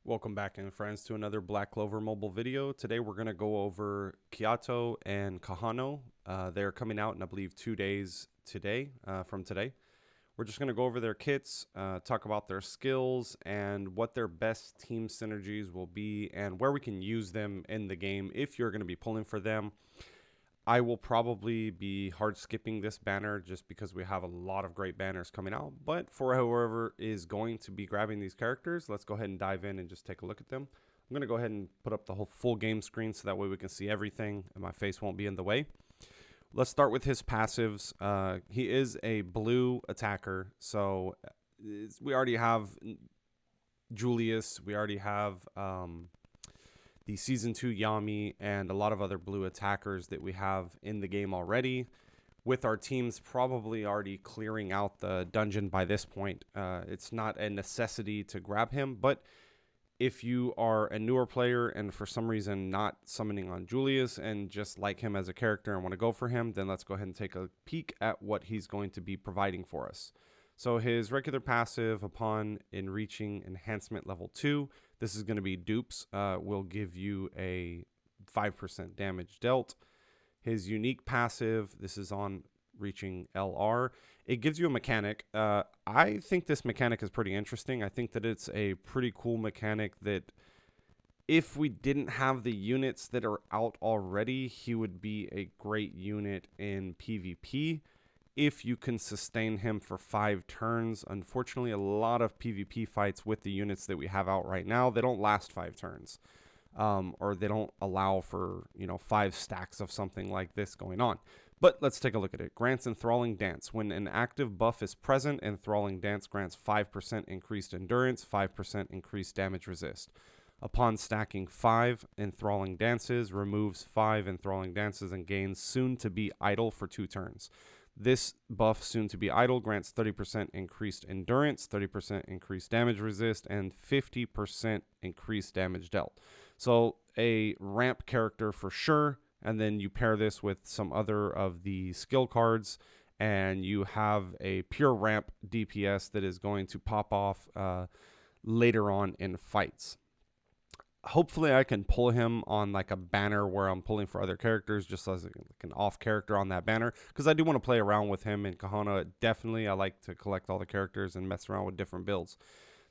Welcome back in, friends, to another Black Clover mobile video. Today we're going to go over Kiato and Kahono. They're coming out in, I believe, 2 days from today. We're just going to go over their kits, talk about their skills, and what their best team synergies will be, and where we can use them in the game if you're going to be pulling for them. I will probably be hard skipping this banner just because we have a lot of great banners coming out. But for whoever is going to be grabbing these characters, let's go ahead and dive in and just take a look at them. I'm going to go ahead and put up the whole full game screen so that way we can see everything and my face won't be in the way. Let's start with his passives. He is a blue attacker, so we already have Julius. We already have the Season 2 Yami, and a lot of other blue attackers that we have in the game already. With our teams probably already clearing out the dungeon by this point, it's not a necessity to grab him, but if you are a newer player and for some reason not summoning on Julius and just like him as a character and want to go for him, then let's go ahead and take a peek at what he's going to be providing for us. So his regular passive, upon reaching enhancement level 2, this is going to be dupes, will give you a 5% damage dealt. His unique passive, this is on reaching LR. It gives you a mechanic. I think this mechanic is pretty interesting. I think that it's a pretty cool mechanic that if we didn't have the units that are out already, he would be a great unit in PvP. If you can sustain him for 5 turns. Unfortunately, a lot of PvP fights with the units that we have out right now, they don't last 5 turns. Or they don't allow for, 5 stacks of something like this going on. But let's take a look at it. Grants Enthralling Dance. When an active buff is present, Enthralling Dance grants 5% increased endurance, 5% increased damage resist. Upon stacking 5 Enthralling Dances, removes 5 Enthralling Dances and gains Soon to be Idle for 2 turns. This buff, Soon to be Idle, grants 30% increased endurance, 30% increased damage resist, and 50% increased damage dealt. So a ramp character for sure, and then you pair this with some other of the skill cards, and you have a pure ramp DPS that is going to pop off later on in fights. Hopefully I can pull him on like a banner where I'm pulling for other characters just as like an off character on that banner, because I do want to play around with him in Kahono. Definitely I like to collect all the characters and mess around with different builds.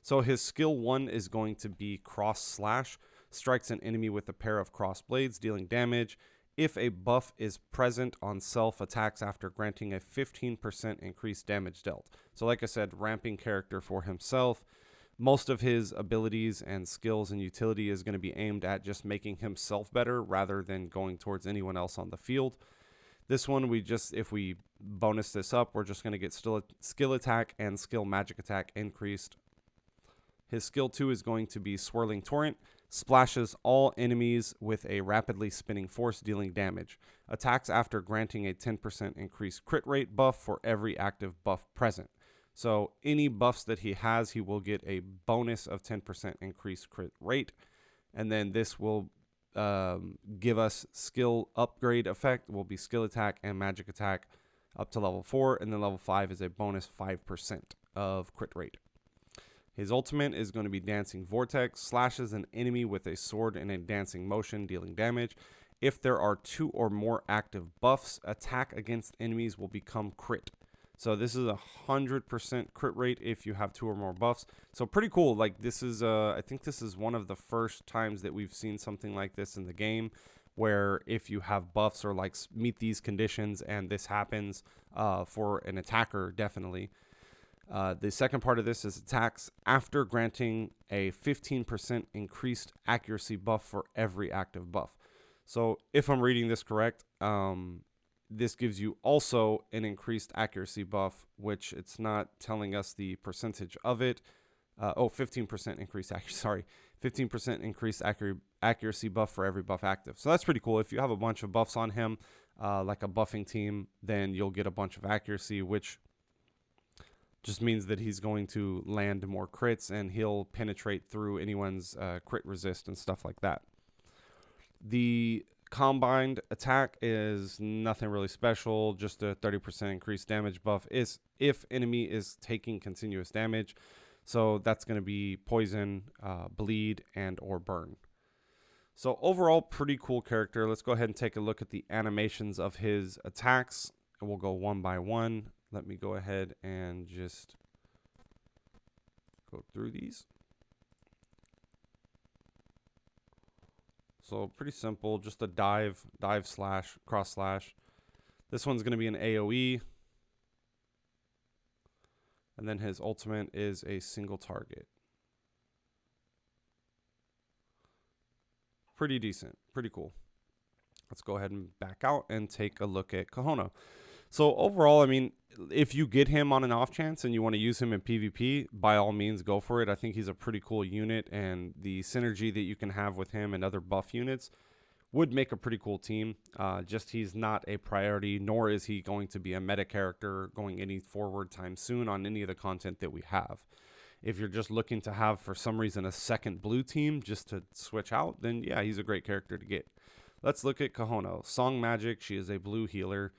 So his skill 1 is going to be Cross Slash. Strikes an enemy with a pair of cross blades, dealing damage. If a buff is present on self attacks after granting a 15% increased damage dealt. So like I said, ramping character for himself. Most of his abilities and skills and utility is going to be aimed at just making himself better rather than going towards anyone else on the field. This one, if we bonus this up, we're just going to get skill attack and skill magic attack increased. His skill 2 is going to be Swirling Torrent. Splashes all enemies with a rapidly spinning force, dealing damage. Attacks after granting a 10% increased crit rate buff for every active buff present. So any buffs that he has, he will get a bonus of 10% increased crit rate. And then this will give us skill upgrade effect, will be skill attack and magic attack up to level 4. And then level 5 is a bonus 5% of crit rate. His ultimate is going to be Dancing Vortex. Slashes an enemy with a sword in a dancing motion, dealing damage. If there are 2 or more active buffs, attack against enemies will become crit. So this is 100% crit rate if you have 2 or more buffs. So pretty cool. Like this is, I think this is one of the first times that we've seen something like this in the game, where if you have buffs or like meet these conditions and this happens for an attacker, definitely. The second part of this is attacks after granting a 15% increased accuracy buff for every active buff. So if I'm reading this correct, this gives you also an increased accuracy buff, which it's not telling us the percentage of it. 15% increased accuracy. Sorry, 15% increased accuracy buff for every buff active. So that's pretty cool. If you have a bunch of buffs on him, like a buffing team, then you'll get a bunch of accuracy, which just means that he's going to land more crits and he'll penetrate through anyone's crit resist and stuff like that. The combined attack is nothing really special, just a 30% increased damage buff is if enemy is taking continuous damage. So that's going to be poison, bleed, and or burn. So overall, pretty cool character. Let's go ahead and take a look at the animations of his attacks. And we'll go one by one. Let me go ahead and just go through these. So pretty simple, just a dive slash, cross slash. This one's going to be an AoE. And then his ultimate is a single target. Pretty decent, pretty cool. Let's go ahead and back out and take a look at Kahono. So overall, I mean, if you get him on an off chance and you want to use him in PvP, by all means, go for it. I think he's a pretty cool unit, and the synergy that you can have with him and other buff units would make a pretty cool team. Just he's not a priority, nor is he going to be a meta character going any forward time soon on any of the content that we have. If you're just looking to have, for some reason, a second blue team just to switch out, then yeah, he's a great character to get. Let's look at Kahono. Song Magic, she is a blue healer.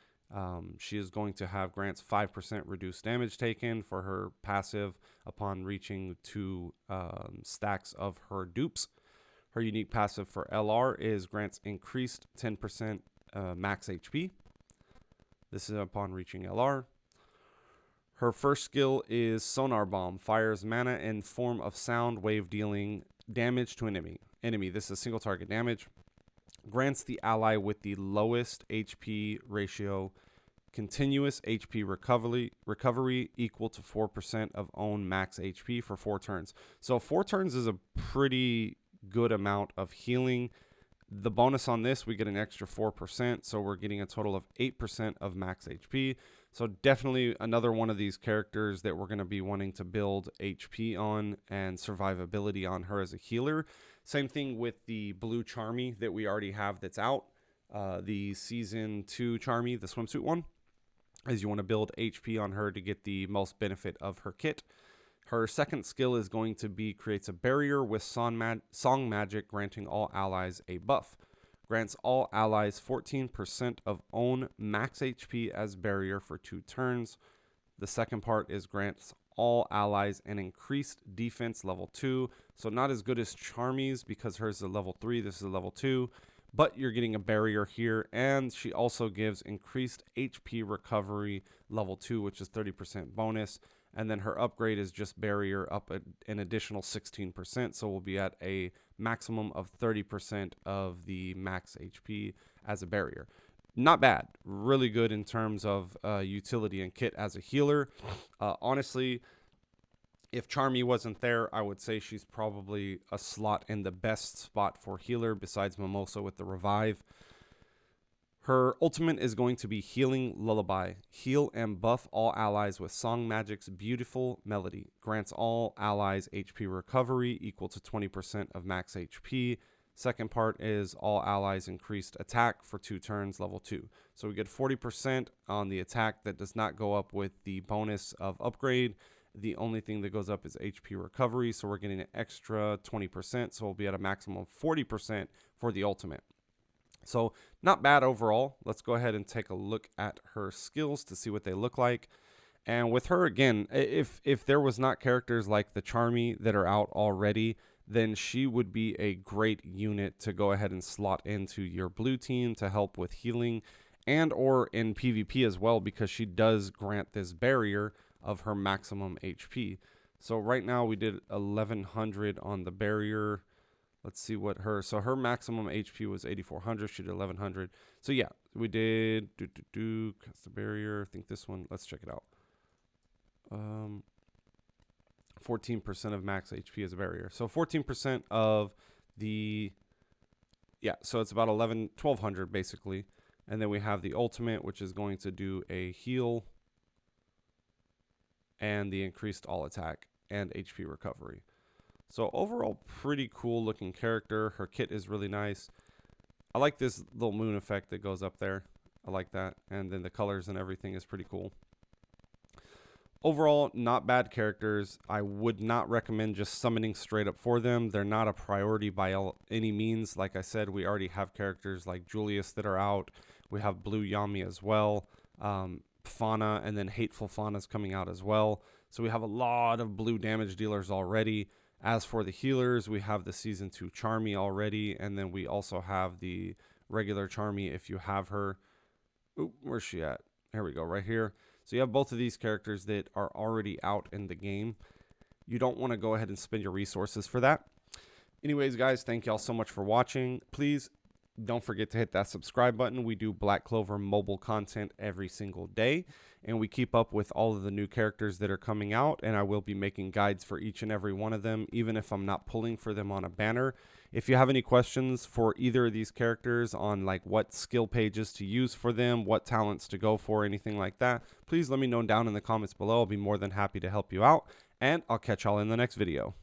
She is going to have grants 5% reduced damage taken for her passive upon reaching 2 stacks of her dupes. Her unique passive for LR is grants increased 10% max HP. This is upon reaching LR. Her first skill is Sonar Bomb. Fires mana in form of sound wave, dealing damage to an enemy. This is single target damage. Grants the ally with the lowest HP ratio continuous HP recovery equal to 4% of own max HP for 4 turns. So 4 turns is a pretty good amount of healing. The bonus on this, we get an extra 4%, so we're getting a total of 8% of max HP. So definitely another one of these characters that we're going to be wanting to build HP on and survivability on her as a healer. Same thing with the blue Charmy that we already have that's out. The Season 2 Charmy, the swimsuit one, as you want to build HP on her to get the most benefit of her kit. Her second skill is going to be creates a barrier with song magic, granting all allies a buff. Grants all allies 14% of own max HP as barrier for 2 turns. The second part is grants all allies an increased defense level 2. So not as good as Charmy's because hers is a level 3, this is a level 2. But you're getting a barrier here, and she also gives increased HP recovery level 2, which is 30% bonus. And then her upgrade is just barrier up an additional 16%. So we'll be at a maximum of 30% of the max HP as a barrier. Not bad. Really good in terms of utility and kit as a healer. Honestly, if Charmy wasn't there, I would say she's probably a slot in the best spot for healer besides Mimosa with the revive. Her ultimate is going to be Healing Lullaby. Heal and buff all allies with Song Magic's beautiful melody. Grants all allies HP recovery equal to 20% of max HP. Second part is all allies increased attack for 2 turns, level 2. So we get 40% on the attack. That does not go up with the bonus of upgrade. The only thing that goes up is HP recovery. So we're getting an extra 20%. So we'll be at a maximum of 40% for the ultimate. So not bad overall. Let's go ahead and take a look at her skills to see what they look like. And with her, again, if there was not characters like the Charmy that are out already, then she would be a great unit to go ahead and slot into your blue team to help with healing and or in PvP as well, because she does grant this barrier of her maximum HP. So right now we did 1100 on the barrier. Let's see what so her maximum HP was 8400. She did 1100. So yeah, we did cast the barrier. I think this one, let's check it out. 14% of max HP as a barrier. So 14% of the, yeah, so it's about 1200 basically. And then we have the ultimate, which is going to do a heal and the increased all attack and HP recovery. So overall, pretty cool looking character. Her kit is really nice. I like this little moon effect that goes up there. I like that. And then the colors and everything is pretty cool. Overall, not bad characters. I would not recommend just summoning straight up for them. They're not a priority by any means. Like I said, we already have characters like Julius that are out. We have Blue Yami as well. Fauna, and then Hateful Fauna's coming out as well. So we have a lot of blue damage dealers already. As for the healers, we have the Season 2 Charmy already, and then we also have the regular Charmy if you have her. Oop, where's she at? Here we go, right here. So you have both of these characters that are already out in the game. You don't want to go ahead and spend your resources for that. Anyways, guys, thank y'all so much for watching. Please don't forget to hit that subscribe button. We do Black Clover mobile content every single day, and we keep up with all of the new characters that are coming out, and I will be making guides for each and every one of them, even if I'm not pulling for them on a banner. If you have any questions for either of these characters on like what skill pages to use for them, what talents to go for, anything like that, please let me know down in the comments below. I'll be more than happy to help you out, and I'll catch y'all in the next video.